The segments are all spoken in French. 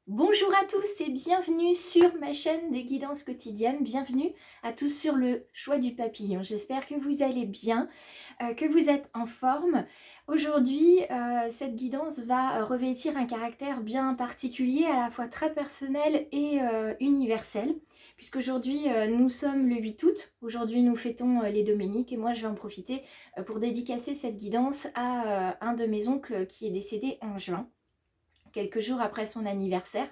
Bonjour à tous et bienvenue sur ma chaîne de guidance quotidienne. Bienvenue à tous sur le choix du papillon. J'espère que vous allez bien, que vous êtes en forme. Aujourd'hui, cette guidance va revêtir un caractère bien particulier, à la fois très personnel et universel. Puisqu'aujourd'hui, nous sommes le 8 août. Aujourd'hui, nous fêtons les Dominiques et moi, je vais en profiter pour dédicacer cette guidance à un de mes oncles qui est décédé en juin, quelques jours après son anniversaire.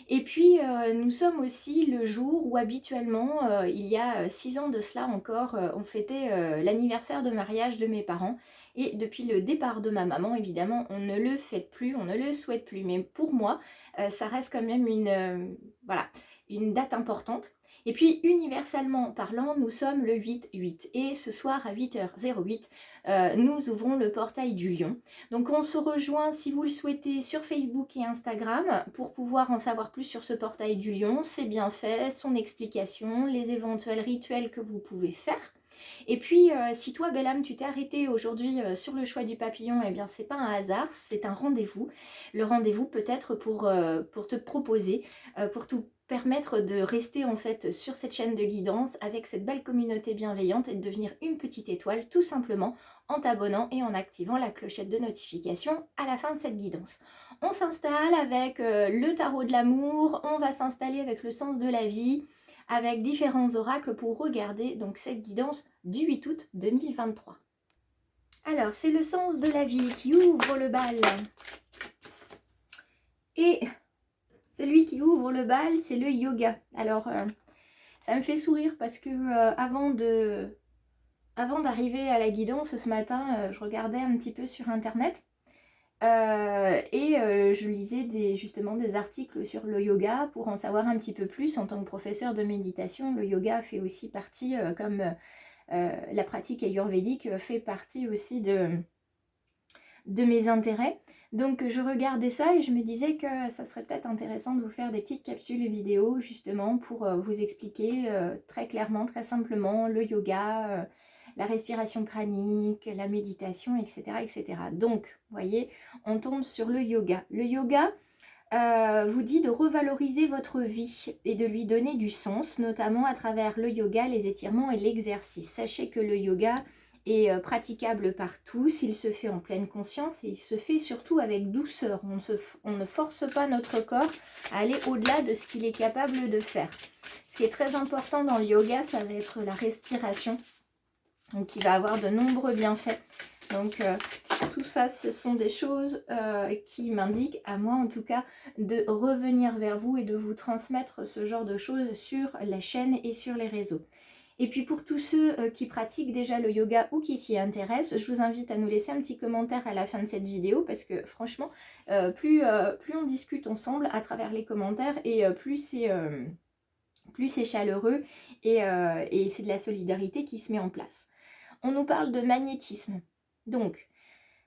Et puis nous sommes aussi le jour où habituellement, il y a 6 ans de cela encore, on fêtait l'anniversaire de mariage de mes parents. Et depuis le départ de ma maman, évidemment, on ne le fête plus, on ne le souhaite plus. Mais pour moi, ça reste quand même voilà, une date importante. Et puis universellement parlant, nous sommes le 8-8 et ce soir à 8h08, nous ouvrons le portail du lion. Donc on se rejoint si vous le souhaitez sur Facebook et Instagram pour pouvoir en savoir plus sur ce portail du lion, ses bienfaits, son explication, les éventuels rituels que vous pouvez faire. Et puis si toi belle âme tu t'es arrêté aujourd'hui sur le choix du papillon, eh bien c'est pas un hasard, c'est un rendez-vous. Le rendez-vous peut-être pour te proposer, pour tout permettre de rester en fait sur cette chaîne de guidance avec cette belle communauté bienveillante et de devenir une petite étoile tout simplement en t'abonnant et en activant la clochette de notification à la fin de cette guidance. On s'installe avec le tarot de l'amour, on va s'installer avec le sens de la vie, avec différents oracles pour regarder donc cette guidance du 8 août 2023. Alors, c'est le sens de la vie qui ouvre le bal. Et celui qui ouvre le bal, c'est le yoga. Alors, ça me fait sourire parce que avant d'arriver à la guidance ce matin, je regardais un petit peu sur internet et je lisais justement des articles sur le yoga pour en savoir un petit peu plus. En tant que professeur de méditation, le yoga fait aussi partie, comme la pratique ayurvédique fait partie aussi de mes intérêts. Donc je regardais ça et je me disais que ça serait peut-être intéressant de vous faire des petites capsules vidéo justement pour vous expliquer très clairement, très simplement le yoga, la respiration pranique, la méditation, etc., etc. Donc, vous voyez, on tombe sur le yoga. Le yoga vous dit de revaloriser votre vie et de lui donner du sens, notamment à travers le yoga, les étirements et l'exercice. Sachez que le yoga est praticable par tous, il se fait en pleine conscience et il se fait surtout avec douceur. On ne force pas notre corps à aller au-delà de ce qu'il est capable de faire. Ce qui est très important dans le yoga, ça va être la respiration, donc qui va avoir de nombreux bienfaits. Donc tout ça, ce sont des choses qui m'indiquent, à moi en tout cas, de revenir vers vous et de vous transmettre ce genre de choses sur la chaîne et sur les réseaux. Et puis pour tous ceux qui pratiquent déjà le yoga ou qui s'y intéressent, je vous invite à nous laisser un petit commentaire à la fin de cette vidéo parce que franchement, plus on discute ensemble à travers les commentaires et plus c'est chaleureux et c'est de la solidarité qui se met en place. On nous parle de magnétisme. Donc,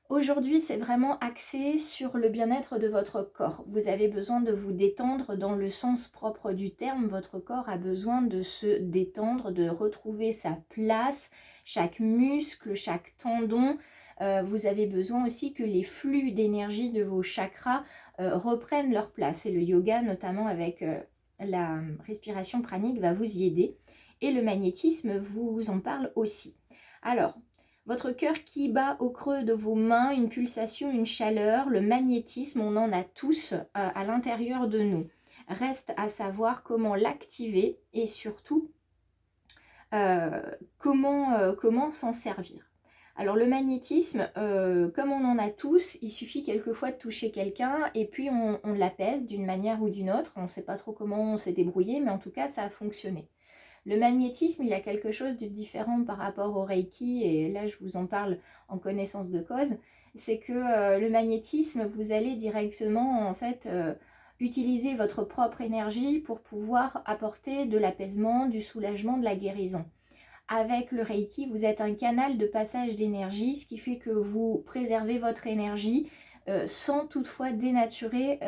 aujourd'hui, c'est vraiment axé sur le bien-être de votre corps. Vous avez besoin de vous détendre dans le sens propre du terme. Votre corps a besoin de se détendre, de retrouver sa place, chaque muscle, chaque tendon. Vous avez besoin aussi que les flux d'énergie de vos chakras reprennent leur place. Et le yoga, notamment avec la respiration pranique, va vous y aider. Et le magnétisme vous en parle aussi. Alors, votre cœur qui bat au creux de vos mains, une pulsation, une chaleur, le magnétisme, on en a tous à l'intérieur de nous. Reste à savoir comment l'activer et surtout comment s'en servir. Alors le magnétisme, comme on en a tous, il suffit quelquefois de toucher quelqu'un et puis on l'apaise d'une manière ou d'une autre. On ne sait pas trop comment on s'est débrouillé, mais en tout cas ça a fonctionné. Le magnétisme, il a quelque chose de différent par rapport au Reiki, et là je vous en parle en connaissance de cause, c'est que le magnétisme, vous allez directement en fait utiliser votre propre énergie pour pouvoir apporter de l'apaisement, du soulagement, de la guérison. Avec le Reiki, vous êtes un canal de passage d'énergie, ce qui fait que vous préservez votre énergie sans toutefois dénaturer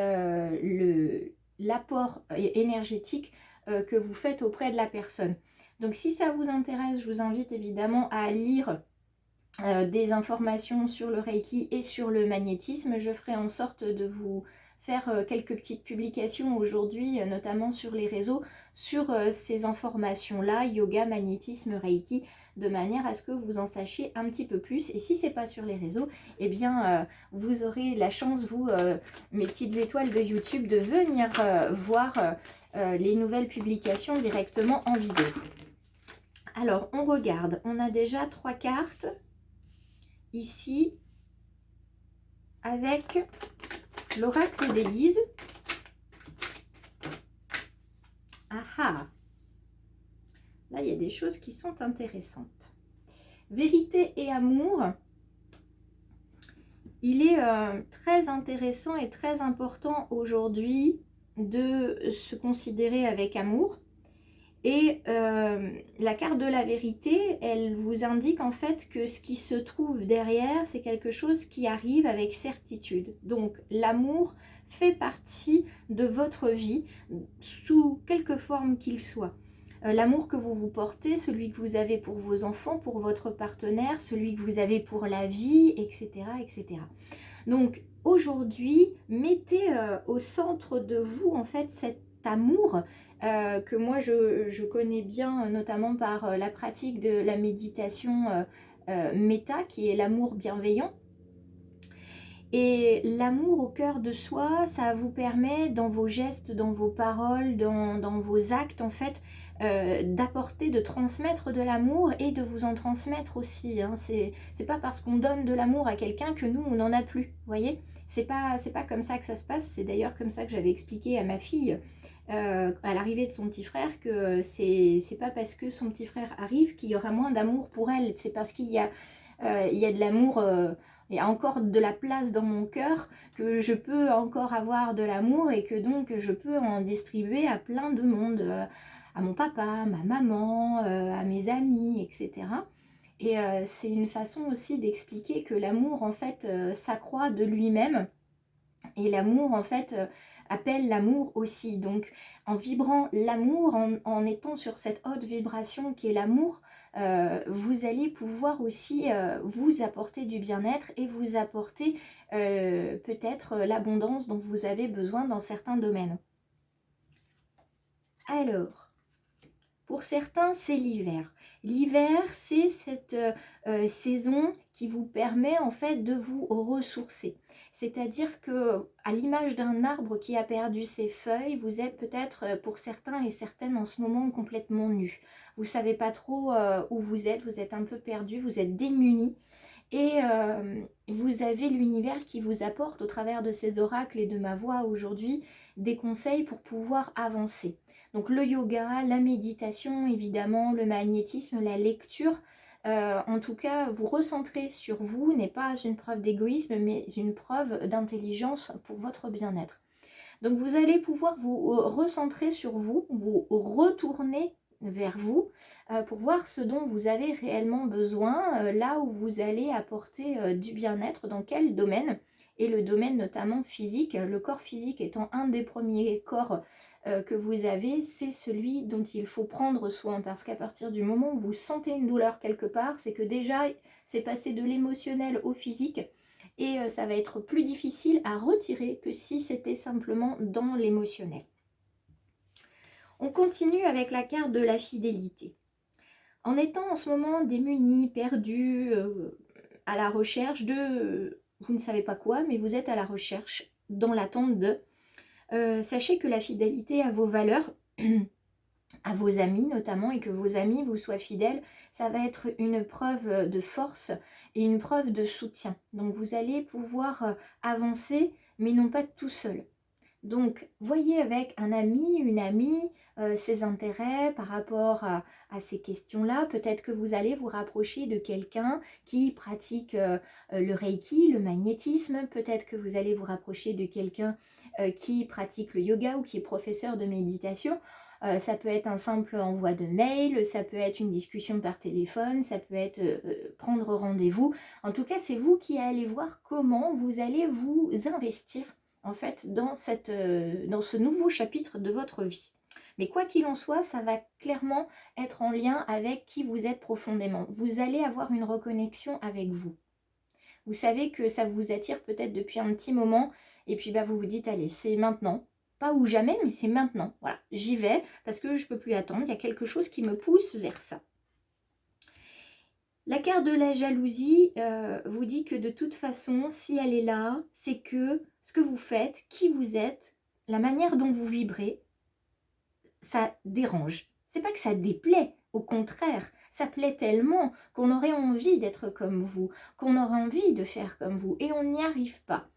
l'apport énergétique que vous faites auprès de la personne. Donc si ça vous intéresse, je vous invite évidemment à lire des informations sur le Reiki et sur le magnétisme. Je ferai en sorte de vous faire quelques petites publications aujourd'hui, notamment sur les réseaux, sur ces informations-là, yoga, magnétisme, reiki, de manière à ce que vous en sachiez un petit peu plus. Et si c'est pas sur les réseaux, eh bien vous aurez la chance, vous, mes petites étoiles de YouTube, de venir voir les nouvelles publications directement en vidéo. Alors, on regarde. On a déjà 3 cartes ici avec l'oracle d'Élise. Ah ah! Là, il y a des choses qui sont intéressantes. Vérité et amour. Il est très intéressant et très important aujourd'hui de se considérer avec amour. Et la carte de la vérité, elle vous indique en fait que ce qui se trouve derrière, c'est quelque chose qui arrive avec certitude. Donc l'amour fait partie de votre vie, sous quelque forme qu'il soit. L'amour que vous vous portez, celui que vous avez pour vos enfants, pour votre partenaire, celui que vous avez pour la vie, etc. etc. Donc aujourd'hui, mettez au centre de vous en fait cet amour que moi je connais bien, notamment par la pratique de la méditation méta, qui est l'amour bienveillant. Et l'amour au cœur de soi, ça vous permet dans vos gestes, dans vos paroles, dans vos actes en fait, d'apporter, de transmettre de l'amour et de vous en transmettre aussi. Hein. C'est pas parce qu'on donne de l'amour à quelqu'un que nous on n'en a plus, vous voyez. C'est pas comme ça que ça se passe. C'est d'ailleurs comme ça que j'avais expliqué à ma fille à l'arrivée de son petit frère que c'est pas parce que son petit frère arrive qu'il y aura moins d'amour pour elle. C'est parce qu'il y a de l'amour. Il y a encore de la place dans mon cœur, que je peux encore avoir de l'amour et que donc je peux en distribuer à plein de monde, à mon papa, à ma maman, à mes amis, etc. Et c'est une façon aussi d'expliquer que l'amour en fait s'accroît de lui-même et l'amour en fait appelle l'amour aussi. Donc en vibrant l'amour, en étant sur cette haute vibration qui est l'amour, vous allez pouvoir aussi vous apporter du bien-être et vous apporter peut-être l'abondance dont vous avez besoin dans certains domaines. Alors, pour certains, c'est l'hiver. L'hiver, c'est cette saison qui vous permet en fait de vous ressourcer. C'est-à-dire que, à l'image d'un arbre qui a perdu ses feuilles, vous êtes peut-être pour certains et certaines en ce moment complètement nus. Vous ne savez pas trop où vous êtes un peu perdu, vous êtes démunis. Et vous avez l'univers qui vous apporte au travers de ces oracles et de ma voix aujourd'hui des conseils pour pouvoir avancer. Donc le yoga, la méditation évidemment, le magnétisme, la lecture, en tout cas vous recentrer sur vous n'est pas une preuve d'égoïsme mais une preuve d'intelligence pour votre bien-être. Donc vous allez pouvoir vous recentrer sur vous, vous retourner vers vous pour voir ce dont vous avez réellement besoin, là où vous allez apporter du bien-être, dans quel domaine, et le domaine notamment physique, le corps physique étant un des premiers corps que vous avez, c'est celui dont il faut prendre soin, parce qu'à partir du moment où vous sentez une douleur quelque part, c'est que déjà c'est passé de l'émotionnel au physique, et ça va être plus difficile à retirer que si c'était simplement dans l'émotionnel. On continue avec la carte de la fidélité. En étant en ce moment démunis, perdus, à la recherche de... vous ne savez pas quoi, mais vous êtes à la recherche, dans l'attente de... sachez que la fidélité à vos valeurs, à vos amis notamment, et que vos amis vous soient fidèles, ça va être une preuve de force et une preuve de soutien. Donc vous allez pouvoir avancer, mais non pas tout seul. Donc voyez avec un ami, une amie, ses intérêts par rapport à ces questions-là. Peut-être que vous allez vous rapprocher de quelqu'un qui pratique le reiki, le magnétisme. Peut-être que vous allez vous rapprocher de quelqu'un qui pratique le yoga ou qui est professeur de méditation. Ça peut être un simple envoi de mail, ça peut être une discussion par téléphone, ça peut être prendre rendez-vous. En tout cas, c'est vous qui allez voir comment vous allez vous investir en fait dans ce nouveau chapitre de votre vie. Mais quoi qu'il en soit, ça va clairement être en lien avec qui vous êtes profondément. Vous allez avoir une reconnexion avec vous. Vous savez que ça vous attire peut-être depuis un petit moment et puis vous vous dites allez, c'est maintenant. Pas ou jamais, mais c'est maintenant. Voilà, j'y vais parce que je ne peux plus attendre. Il y a quelque chose qui me pousse vers ça. La carte de la jalousie vous dit que de toute façon, si elle est là, c'est que ce que vous faites, qui vous êtes, la manière dont vous vibrez, ça dérange. C'est pas que ça déplaît, au contraire, ça plaît tellement qu'on aurait envie d'être comme vous, qu'on aurait envie de faire comme vous, et on n'y arrive pas.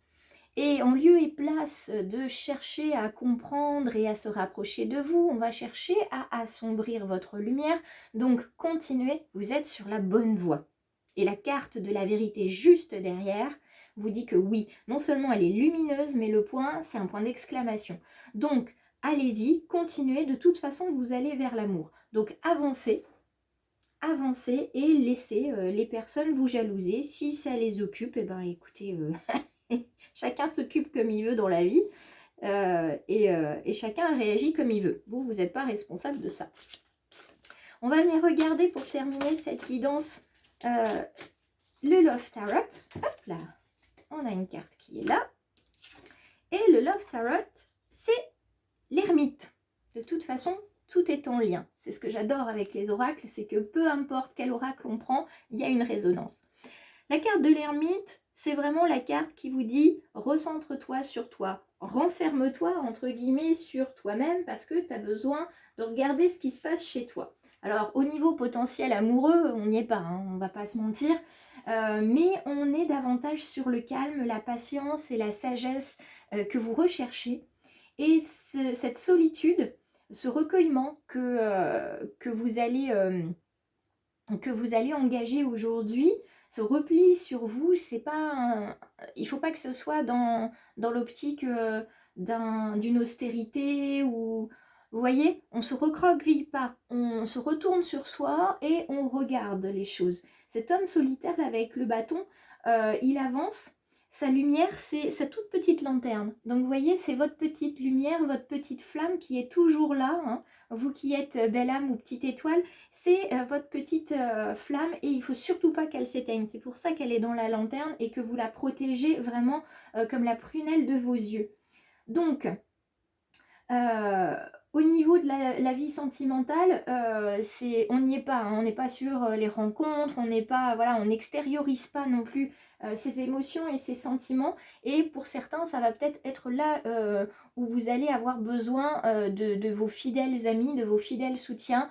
Et en lieu et place de chercher à comprendre et à se rapprocher de vous, on va chercher à assombrir votre lumière. Donc continuez, vous êtes sur la bonne voie. Et la carte de la vérité juste derrière vous dit que oui, non seulement elle est lumineuse, mais le point, c'est un point d'exclamation. Donc allez-y, continuez, de toute façon vous allez vers l'amour. Donc avancez et laissez les personnes vous jalouser. Si ça les occupe, eh ben écoutez... chacun s'occupe comme il veut dans la vie et chacun réagit comme il veut. Vous n'êtes pas responsable de ça. On va venir regarder pour terminer cette guidance le Love Tarot. Hop là, on a une carte qui est là. Et le Love Tarot, c'est l'ermite. De toute façon, tout est en lien. C'est ce que j'adore avec les oracles, c'est que peu importe quel oracle on prend, il y a une résonance. La carte de l'ermite, c'est vraiment la carte qui vous dit « recentre-toi sur toi, renferme-toi entre guillemets sur toi-même parce que tu as besoin de regarder ce qui se passe chez toi ». Alors au niveau potentiel amoureux, on n'y est pas, hein, on ne va pas se mentir, mais on est davantage sur le calme, la patience et la sagesse que vous recherchez. Et cette solitude, ce recueillement que vous allez engager aujourd'hui, ce repli sur vous, c'est pas il ne faut pas que ce soit dans l'optique d'une austérité ou... Vous voyez, on ne se recroqueville pas, on se retourne sur soi et on regarde les choses. Cet homme solitaire avec le bâton, il avance, sa lumière, c'est sa toute petite lanterne. Donc vous voyez, c'est votre petite lumière, votre petite flamme qui est toujours là, hein. Vous qui êtes belle âme ou petite étoile, c'est votre petite flamme et il ne faut surtout pas qu'elle s'éteigne. C'est pour ça qu'elle est dans la lanterne et que vous la protégez vraiment comme la prunelle de vos yeux. Donc, au niveau de la vie sentimentale, on n'y est pas, hein, on n'est pas sur les rencontres, on n'est pas, voilà, on n'extériorise pas non plus ses émotions et ses sentiments. Et pour certains, ça va peut-être être là où vous allez avoir besoin de vos fidèles amis, de vos fidèles soutiens,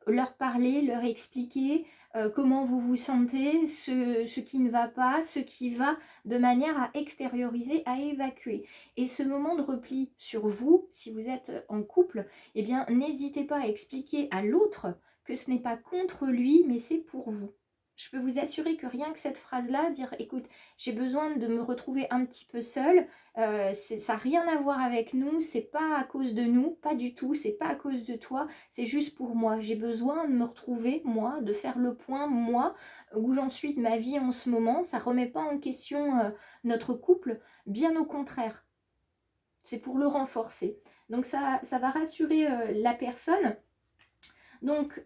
leur parler, leur expliquer comment vous vous sentez, ce qui ne va pas, ce qui va, de manière à extérioriser, à évacuer. Et ce moment de repli sur vous, si vous êtes en couple, eh bien n'hésitez pas à expliquer à l'autre que ce n'est pas contre lui, mais c'est pour vous. Je peux vous assurer que rien que cette phrase-là, dire écoute, j'ai besoin de me retrouver un petit peu seule, ça n'a rien à voir avec nous, c'est pas à cause de nous, pas du tout, c'est pas à cause de toi, c'est juste pour moi. J'ai besoin de me retrouver, moi, de faire le point, moi, où j'en suis de ma vie en ce moment. Ça remet pas en question notre couple, bien au contraire. C'est pour le renforcer. Donc ça va rassurer la personne. Donc,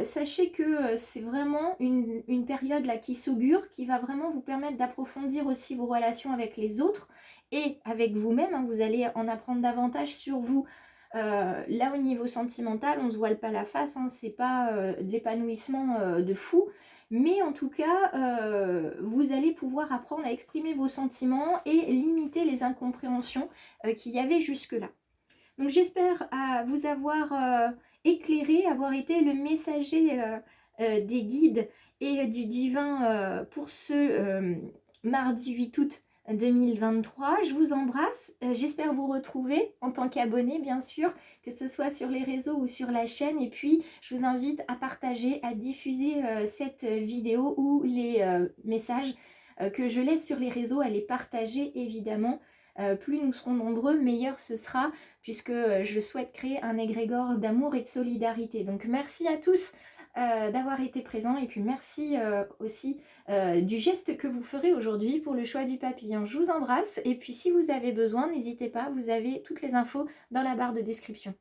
sachez que c'est vraiment une période là qui s'augure, qui va vraiment vous permettre d'approfondir aussi vos relations avec les autres et avec vous-même. Hein, vous allez en apprendre davantage sur vous. Là, au niveau sentimental, on ne se voile pas la face, hein, c'est pas de l'épanouissement de fou. Mais en tout cas, vous allez pouvoir apprendre à exprimer vos sentiments et limiter les incompréhensions qu'il y avait jusque-là. Donc j'espère vous avoir éclairé, avoir été le messager des guides et du divin pour ce mardi 8 août 2023. Je vous embrasse, j'espère vous retrouver en tant qu'abonné bien sûr, que ce soit sur les réseaux ou sur la chaîne. Et puis je vous invite à partager, à diffuser cette vidéo ou les messages que je laisse sur les réseaux, à les partager évidemment. Plus nous serons nombreux, meilleur ce sera, puisque je souhaite créer un égrégore d'amour et de solidarité. Donc merci à tous d'avoir été présents et puis merci aussi du geste que vous ferez aujourd'hui pour le choix du papillon. Je vous embrasse et puis si vous avez besoin, n'hésitez pas, vous avez toutes les infos dans la barre de description.